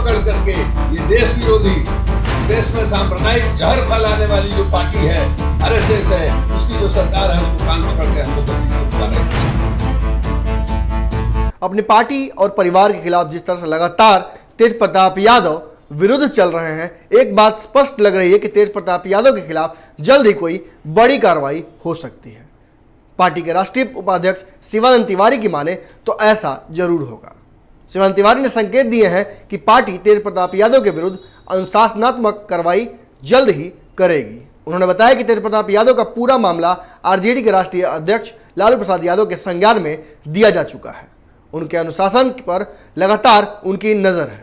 पकड़ करके ये देश विरोधी, देश में सांप्रदायिक जहर फैलाने वाली जो पार्टी है, आरएसएस है, उसकी जो सरकार है, उसको कान पकड़ के हम लोग गति रहे हैं। अपनी पार्टी और परिवार के खिलाफ जिस तरह से लगातार तेज प्रताप यादव विरुद्ध चल रहे हैं, एक बात स्पष्ट लग रही है कि तेज प्रताप यादव के खिलाफ जल्द ही कोई बड़ी कार्रवाई हो सकती है। पार्टी के राष्ट्रीय उपाध्यक्ष शिवानंद तिवारी की माने तो ऐसा जरूर होगा। शिवानंद तिवारी ने संकेत दिए हैं कि पार्टी तेज प्रताप यादव के विरुद्ध अनुशासनात्मक कार्रवाई जल्द ही करेगी। उन्होंने बताया कि तेज प्रताप यादव का पूरा मामला आरजेडी के राष्ट्रीय अध्यक्ष लालू प्रसाद यादव के संज्ञान में दिया जा चुका है। उनके अनुशासन पर लगातार उनकी नजर है।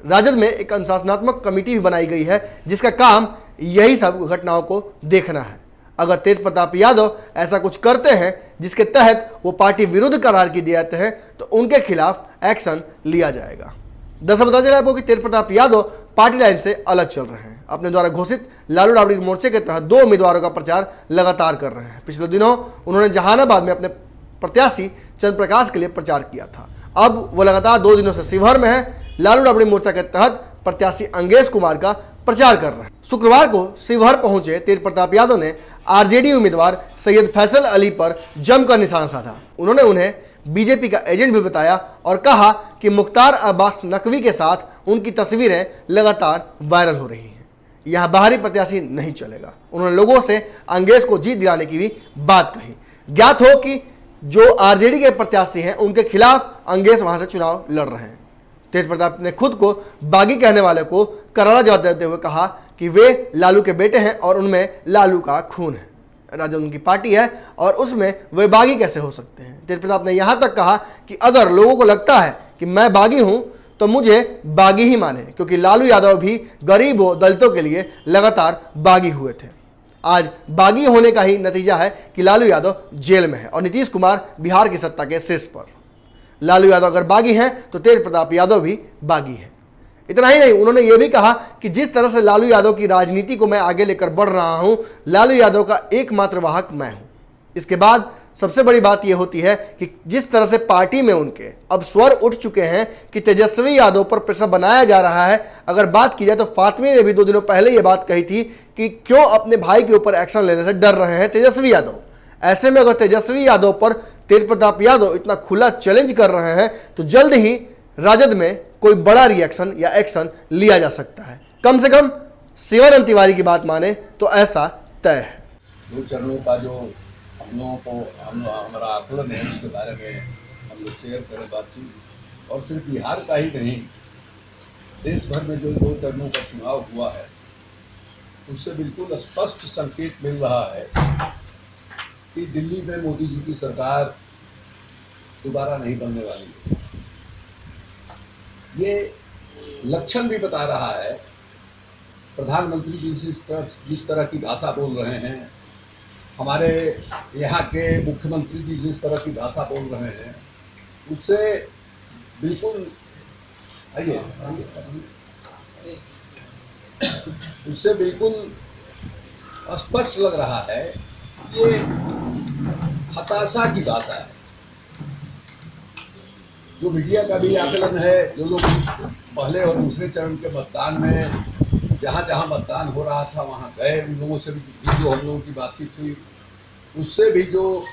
राजद में एक अनुशासनात्मक कमेटी भी बनाई गई है, जिसका काम यही सब घटनाओं को देखना है। अगर तेज प्रताप यादव ऐसा कुछ करते हैं जिसके तहत वो पार्टी विरुद्ध करार की दिए जाते हैं, तो उनके खिलाफ एक्शन लिया जाएगा। दरअसल बता चला आपको कि तेज प्रताप यादव पार्टी लाइन से अलग चल रहे हैं। अपने द्वारा घोषित लालू राबड़ी मोर्चे के तहत 2 उम्मीदवारों का प्रचार लगातार कर रहे हैं। पिछले दिनों उन्होंने जहानाबाद में अपने प्रत्याशी चंद्रप्रकाश के लिए प्रचार किया था। अब वो लगातार 2 दिनों से शिवहर में है। लालू राबड़ी मोर्चा के तहत प्रत्याशी अंगेश कुमार का प्रचार कर रहे हैं। शुक्रवार को शिवहर पहुंचे तेज प्रताप यादव ने आरजेडी उम्मीदवार सैयद फैसल अली पर जमकर निशाना साधा। उन्होंने उन्हें बीजेपी का एजेंट भी बताया और कहा कि मुख्तार अब्बास नकवी के साथ उनकी तस्वीरें लगातार वायरल हो रही हैं। यहां बाहरी प्रत्याशी नहीं चलेगा। उन्होंने लोगों से अंगेश को जीत दिलाने की भी बात कही। ज्ञात हो कि जो आरजेडी के प्रत्याशी हैं, उनके खिलाफ अंगेश वहां से चुनाव लड़ रहे हैं। तेज प्रताप ने खुद को बागी कहने वाले को करारा जवाब देते हुए कहा कि वे लालू के बेटे हैं और उनमें लालू का खून है। राजद उनकी पार्टी है और उसमें वे बागी कैसे हो सकते हैं। तेज प्रताप ने यहां तक कहा कि अगर लोगों को लगता है कि मैं बागी हूं तो मुझे बागी ही माने, क्योंकि लालू यादव भी गरीबों दलितों के लिए लगातार बागी हुए थे। आज बागी होने का ही नतीजा है कि लालू यादव जेल में है और नीतीश कुमार बिहार की सत्ता के शीर्ष पर। लालू यादव अगर बागी हैं तो तेज प्रताप यादव भी बागी हैं। इतना ही नहीं, उन्होंने ये भी कहा कि जिस तरह से लालू यादव की राजनीति को मैं आगे लेकर बढ़ रहा हूं, लालू यादव का एकमात्र वाहक मैं हूं। इसके बाद सबसे बड़ी बात यह होती है कि जिस तरह से पार्टी में उनके अब स्वर उठ चुके हैं कि तेजस्वी यादव पर प्रेशर बनाया जा रहा है। अगर बात की जाए तो फातमी ने भी 2 दिनों पहले यह बात कही थी कि क्यों अपने भाई के ऊपर एक्शन लेने से डर रहे हैं तेजस्वी यादव। ऐसे में अगर तेजस्वी यादव पर तेज प्रताप यादव इतना खुला चैलेंज कर रहे हैं तो जल्द ही राजद में कोई बड़ा रिएक्शन या एक्शन लिया जा सकता है। कम से कम शिवानंद तिवारी की बात माने तो ऐसा तय है। 2 चरणों का जो हम लोगों को हमारा आकलन है, उसके बारे में हम लोग शेयर करें बातचीत। और सिर्फ बिहार का ही नहीं, देश भर में जो 2 चरणों का चुनाव हुआ है, उससे बिल्कुल स्पष्ट संकेत मिल रहा है कि दिल्ली में मोदी जी की सरकार दोबारा नहीं बनने वाली है। ये लक्षण भी बता रहा है। प्रधानमंत्री जी जिस तरह की भाषा बोल रहे हैं, हमारे यहाँ के मुख्यमंत्री जी जिस तरह की भाषा बोल रहे हैं, उससे बिल्कुल उससे बिल्कुल स्पष्ट लग रहा है ये हताशा की भाषा है। जो मीडिया का भी आकलन है, जो लोग पहले और दूसरे चरण के मतदान में जहाँ जहाँ मतदान हो रहा था वहाँ गए, उन लोगों से भी जो हम लोगों की बातचीत हुई, उससे भी जो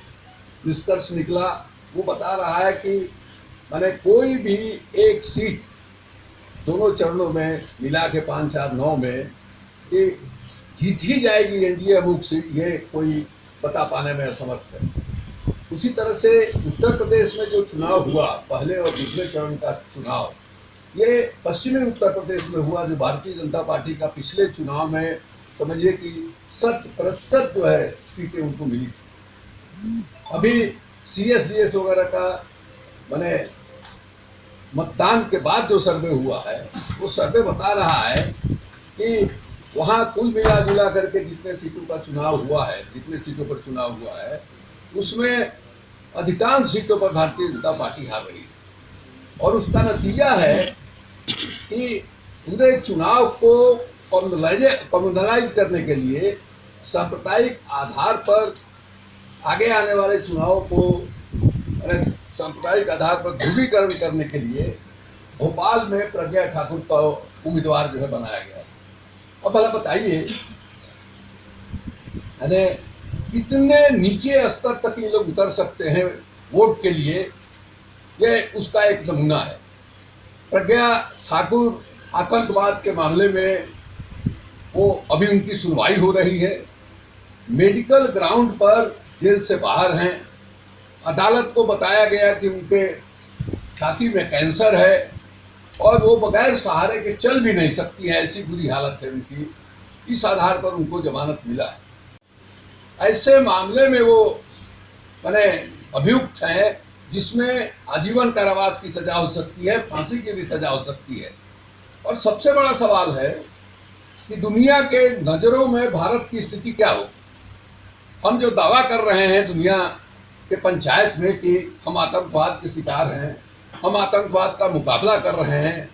निष्कर्ष निकला वो बता रहा है कि माने कोई भी एक सीट दोनों चरणों में मिला के 5, 4, 9 में कि जीत ही जाएगी एनडीए अमुक सीट, ये कोई बता पाने में असमर्थ है। उसी तरह से उत्तर प्रदेश में जो चुनाव हुआ, पहले और दूसरे चरण का चुनाव, ये पश्चिमी उत्तर प्रदेश में हुआ, जो भारतीय जनता पार्टी का पिछले चुनाव में समझिए कि 100% जो है सीटें उनको मिली थी। अभी CSDS वगैरह का माने मतदान के बाद जो सर्वे हुआ है, वो सर्वे बता रहा है कि वहाँ कुल मिला जुला करके जितने सीटों का चुनाव हुआ है, जितने सीटों पर चुनाव हुआ है, उसमें अधिकांश सीटों पर भारतीय जनता पार्टी हार रही है। और उसका नतीजा है कि पूरे चुनाव को कम्युनलाइज करने के लिए सांप्रदायिक आधार पर आगे आने वाले चुनावों को सांप्रदायिक आधार पर ध्रुवीकरण करने के लिए भोपाल में प्रज्ञा ठाकुर को उम्मीदवार जो है बनाया गया। अब भला बताइए, यानी कितने नीचे स्तर तक ये लोग उतर सकते हैं वोट के लिए, ये उसका एक नमूना है। प्रज्ञा ठाकुर आतंकवाद के मामले में वो अभी उनकी सुनवाई हो रही है, मेडिकल ग्राउंड पर जेल से बाहर हैं। अदालत को बताया गया कि उनके छाती में कैंसर है और वो बगैर सहारे के चल भी नहीं सकती हैं, ऐसी बुरी हालत है उनकी। इस आधार पर उनको जमानत मिला है। ऐसे मामले में वो माने अभियुक्त हैं, जिसमें आजीवन कारावास की सजा हो सकती है, फांसी की भी सजा हो सकती है। और सबसे बड़ा सवाल है कि दुनिया के नज़रों में भारत की स्थिति क्या हो। हम जो दावा कर रहे हैं दुनिया के पंचायत में कि हम आतंकवाद के शिकार हैं, हम आतंकवाद का मुकाबला कर रहे हैं,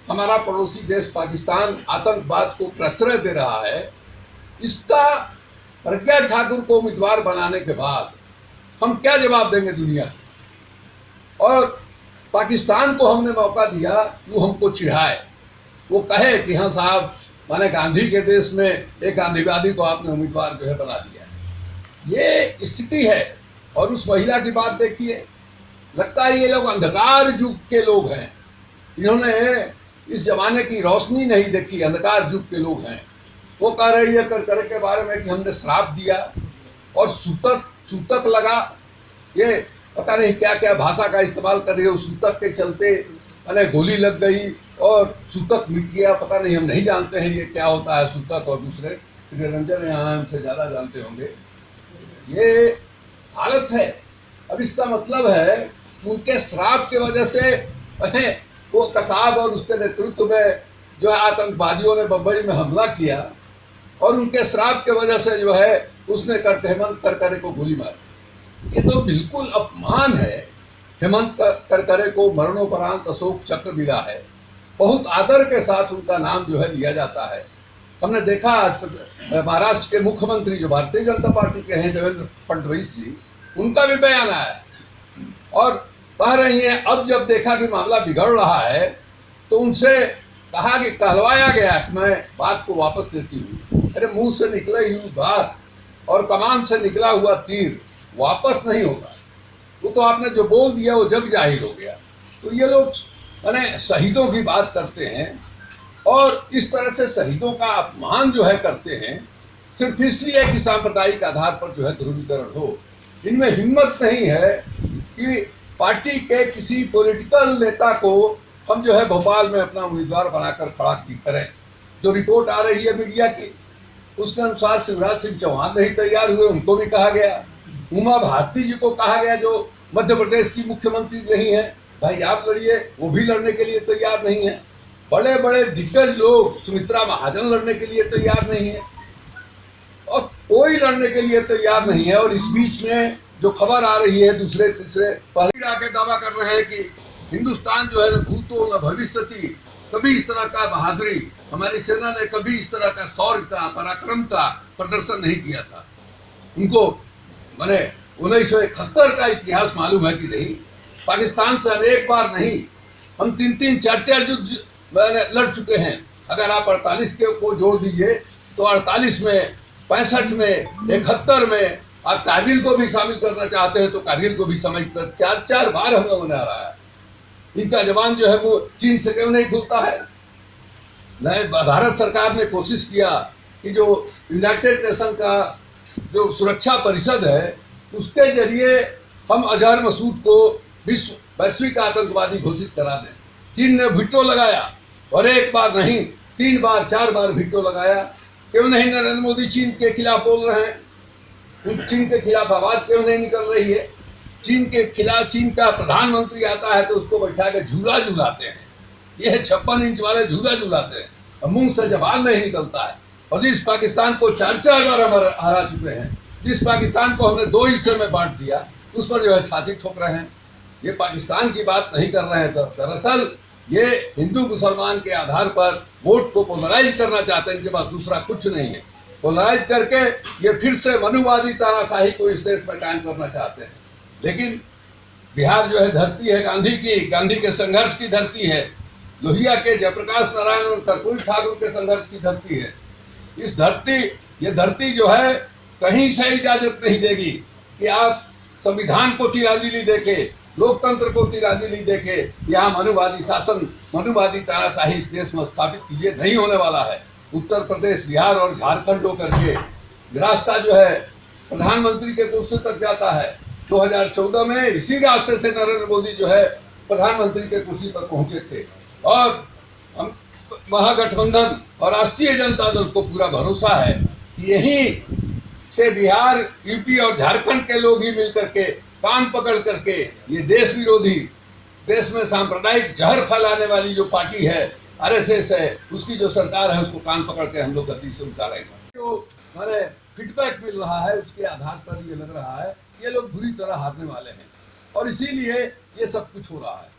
हमारा पड़ोसी देश पाकिस्तान आतंकवाद को प्रश्रय दे रहा है, इसका प्रज्ञा ठाकुर को उम्मीदवार बनाने के बाद हम क्या जवाब देंगे दुनिया को। और पाकिस्तान को हमने मौका दिया कि वो हमको चिढ़ाए, वो कहे कि हाँ साहब, माने गांधी के देश में एक गांधीवादी को आपने उम्मीदवार जो है बना दिया। ये स्थिति है। और उस महिला की बात देखिए, लगता है ये लोग अंधकार युग के लोग हैं, इन्होंने इस जमाने की रोशनी नहीं देखी, अंधकार युग के लोग हैं। वो कह रही है कर के बारे में कि हमने श्राप दिया और सूतक लगा, ये पता नहीं क्या क्या भाषा का इस्तेमाल कर रही है। सूतक के चलते अरे गोली लग गई और सूतक मिट गया, पता नहीं, हम नहीं जानते हैं ये क्या होता है सूतक। और दूसरे रंजन यहाँ हमसे ज़्यादा जानते होंगे। ये हालत है। अब इसका मतलब है उनके श्राप की वजह से वो कसाब और उसके नेतृत्व में जो है आतंकवादियों ने बम्बई में हमला किया और उनके श्राप की वजह से जो है उसने हेमंत करकरे को गोली मारी। ये तो बिल्कुल अपमान है। हेमंत करकरे को मरणोपरांत अशोक चक्र मिला है, बहुत आदर के साथ उनका नाम जो है लिया जाता है। हमने देखा आज महाराष्ट्र के मुख्यमंत्री जो भारतीय जनता पार्टी के हैं, देवेंद्र फडणवीस जी, उनका भी बयान आया है और कह रही हैं अब जब देखा कि मामला बिगड़ रहा है तो उनसे कहा कि कहलवाया गया कि मैं बात को वापस लेती हूँ। अरे मुंह से निकली हुई बात और कमान से निकला हुआ तीर वापस नहीं होगा। वो तो आपने जो बोल दिया वो जग जाहिर हो गया। तो ये लोग मैंने शहीदों की बात करते हैं और इस तरह से शहीदों का अपमान जो है करते हैं, सिर्फ इसलिए कि सांप्रदायिक आधार पर जो है ध्रुवीकरण हो। इनमें हिम्मत नहीं है कि पार्टी के किसी पॉलिटिकल नेता को हम जो है भोपाल में अपना उम्मीदवार बनाकर खड़ा करें। जो रिपोर्ट आ रही है मीडिया की, उसके अनुसार शिवराज सिंह चौहान नहीं तैयार हुए, उनको भी कहा गया। उमा भारती जी को कहा गया जो मध्य प्रदेश की मुख्यमंत्री नहीं है, भाई आप लड़िए, वो भी लड़ने के लिए तैयार नहीं है। बड़े बड़े दिग्गज लोग, सुमित्रा महाजन लड़ने के लिए तैयार नहीं है और कोई लड़ने के लिए तैयार नहीं है। और इस बीच में जो खबर आ रही है दूसरे तीसरे पहले आके दावा कर रहे हैं कि हिंदुस्तान जो है न भूतो न भविष्यति, कभी इस तरह का बहादुरी हमारी सेना ने कभी इस तरह का शौर्य का पराक्रम का प्रदर्शन नहीं किया था। उनको मैंने 1971 का इतिहास मालूम है कि नहीं। पाकिस्तान से अनेक बार नहीं, हम 3-3, 4-4 युद्ध लड़ चुके हैं। अगर आप 48 के को जोड़ दीजिए तो 48 में, 65 में, 71 में, आप कारगिल को भी शामिल करना चाहते हैं तो कारगिल को भी समझ कर 4-4 बार हम लोगों ने हराया। इनका जवान जो है वो चीन से क्यों नहीं खुलता है। नए भारत सरकार ने कोशिश किया कि जो यूनाइटेड नेशन का जो सुरक्षा परिषद है उसके जरिए हम अजहर मसूद को वैश्विक आतंकवादी घोषित करा दें। चीन ने वीटो लगाया और एक बार नहीं 3 बार 4 बार वीटो लगाया। क्यों नहीं नरेंद्र मोदी चीन के खिलाफ बोल रहे हैं, चीन के खिलाफ आवाज क्यों नहीं निकल रही है। चीन के खिलाफ चीन का प्रधानमंत्री आता है तो उसको बैठा के झूला झूलाते हैं। यह 56 इंच वाले झूला झूलाते हैं और मुंह से जवाब नहीं निकलता है। और जिस पाकिस्तान को 4-4 बार हम हरा चुके हैं, जिस पाकिस्तान को हमने 2 हिस्से में बांट दिया, उस पर जो है छाती ठोक रहे हैं। ये पाकिस्तान की बात नहीं कर रहे हैं। तो दरअसल ये हिंदू मुसलमान के आधार पर वोट को पोलराइज करना चाहते हैं। इनके पास दूसरा कुछ नहीं है। पोलराइज करके ये फिर से मनुवादी तानाशाही को इस देश में कायम करना चाहते हैं। लेकिन बिहार जो है धरती है गांधी की, गांधी के संघर्ष की धरती है। लोहिया के जयप्रकाश नारायण और कर्पूरी ठाकुर के संघर्ष की धरती है। ये धरती जो है कहीं से इजाजत नहीं देगी कि आप संविधान को तिरांजलि देके, लोकतंत्र को तिरांजलि देके यहाँ मनुवादी शासन, मनुवादी तानाशाही इस देश में स्थापित कीजिए। नहीं होने वाला है। उत्तर प्रदेश, बिहार और झारखंड होकर के रास्ता जो है प्रधानमंत्री के कुर्सी तक जाता है। 2014 में इसी रास्ते से नरेंद्र मोदी जो है प्रधानमंत्री के कुर्सी पर पहुंचे थे और हम महागठबंधन और राष्ट्रीय जनता दल को पूरा भरोसा है कि यहीं से बिहार, यूपी और झारखंड के लोग ही मिलकर के कान पकड़ करके ये देश विरोधी, देश में सांप्रदायिक जहर फैलाने वाली जो पार्टी है, आरएसएस है, उसकी जो सरकार है, उसको कान पकड़ के हम लोग गति से उतारेंगे। जो हमारे फीडबैक मिल रहा है उसके आधार पर ये लग रहा है ये लोग बुरी तरह हारने वाले हैं और इसीलिए ये सब कुछ हो रहा है।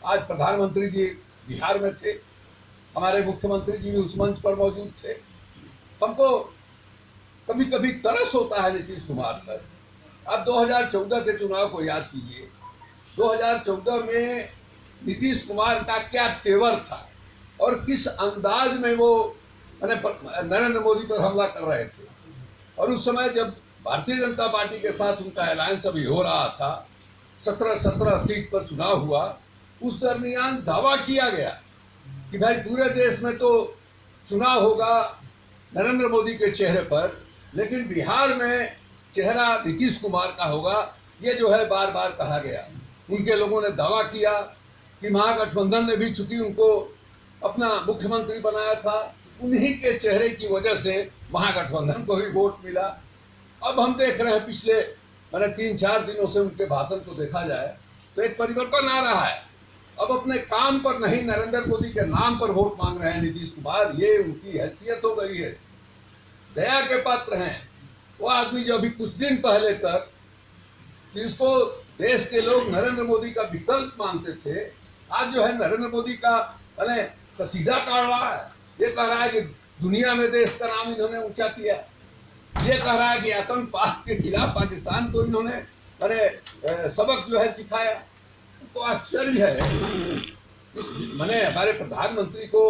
आज प्रधानमंत्री जी बिहार में थे, हमारे मुख्यमंत्री जी भी उस मंच पर मौजूद थे। हमको कभी कभी तरस होता है नीतीश कुमार पर। अब 2014 के चुनाव को याद कीजिए। 2014 में नीतीश कुमार का क्या तेवर था और किस अंदाज में वो नरेंद्र मोदी पर हमला कर रहे थे। और उस समय जब भारतीय जनता पार्टी के साथ उनका अलायंस अभी हो रहा था, 17 सीट पर चुनाव हुआ, उस दरमियान दावा किया गया कि भाई पूरे देश में तो चुनाव होगा नरेंद्र मोदी के चेहरे पर, लेकिन बिहार में चेहरा नीतीश कुमार का होगा। ये जो है बार बार कहा गया। उनके लोगों ने दावा किया कि महागठबंधन ने भी चूंकि उनको अपना मुख्यमंत्री बनाया था, उन्हीं के चेहरे की वजह से महागठबंधन को भी वोट मिला। अब हम देख रहे हैं पिछले 3-4 दिनों से उनके भाषण को देखा जाए तो एक परिवर्तन आ रहा है। अब अपने काम पर नहीं, नरेंद्र मोदी के नाम पर वोट मांग रहे हैं नीतीश कुमार। ये उनकी हैसियत हो गई है, दया के पात्र हैं। वो आदमी जो अभी कुछ दिन पहले तक जिसको देश के लोग नरेंद्र मोदी का विकल्प मानते थे, आज जो है नरेंद्र मोदी का कसीदा काट रहा है। ये कह रहा है कि दुनिया में देश का नाम इन्होंने ऊंचा किया। ये कह रहा है कि आतंकवाद के खिलाफ पाकिस्तान को इन्होंने सबक जो है सिखाया। तो आश्चर्य है। हमारे प्रधानमंत्री को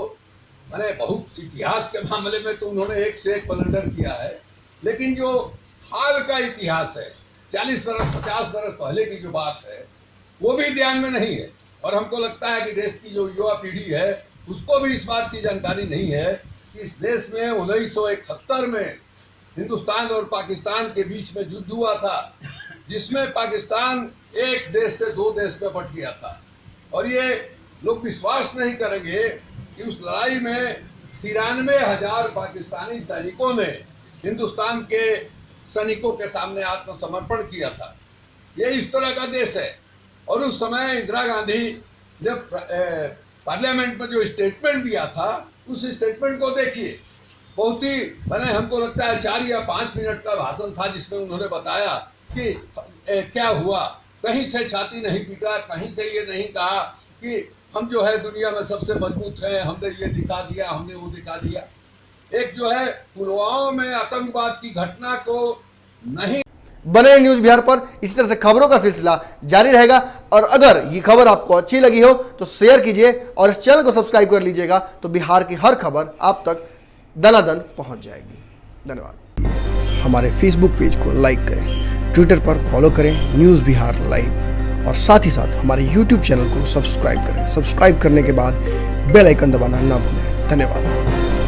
बहुत इतिहास के मामले में तो उन्होंने एक से एक ब्लंडर किया है, लेकिन जो हाल का इतिहास है, 40 बरस 50 बरस पहले की जो बात है, वो भी ध्यान में नहीं है। और हमको लगता है कि देश की जो युवा पीढ़ी है उसको भी इस बात की जानकारी नहीं है कि इस देश में 1971 में हिंदुस्तान और पाकिस्तान के बीच में युद्ध हुआ था, जिसमें पाकिस्तान एक देश से 2 देश में बंट गया था। और ये लोग विश्वास नहीं करेंगे कि उस लड़ाई में 93,000 पाकिस्तानी सैनिकों ने हिंदुस्तान के सैनिकों के सामने आत्मसमर्पण किया था। ये इस तरह का देश है। और उस समय इंदिरा गांधी जब पार्लियामेंट में जो स्टेटमेंट दिया था, उस स्टेटमेंट को देखिए। बहुत ही हमको लगता है 4 या 5 मिनट का भाषण था, जिसमें उन्होंने बताया कि क्या हुआ। कहीं से छाती नहीं पीटा, कहीं से ये नहीं कहा कि हम जो है दुनिया में सबसे मजबूत हैं, हमने ये दिखा दिया, हमने वो दिखा दिया। एक जो है पुलवामा में आतंकवाद की घटना को नहीं। बने न्यूज बिहार पर इसी तरह से खबरों का सिलसिला जारी रहेगा। और अगर ये खबर आपको अच्छी लगी हो तो शेयर कीजिए और इस चैनल को सब्सक्राइब कर लीजिएगा, तो बिहार की हर खबर आप तक दनादन पहुंच जाएगी। धन्यवाद। हमारे फेसबुक पेज को लाइक करें, ट्विटर पर फॉलो करें न्यूज़ बिहार लाइव, और साथ ही साथ हमारे यूट्यूब चैनल को सब्सक्राइब करें। सब्सक्राइब करने के बाद बेल आइकन दबाना ना भूलें। धन्यवाद।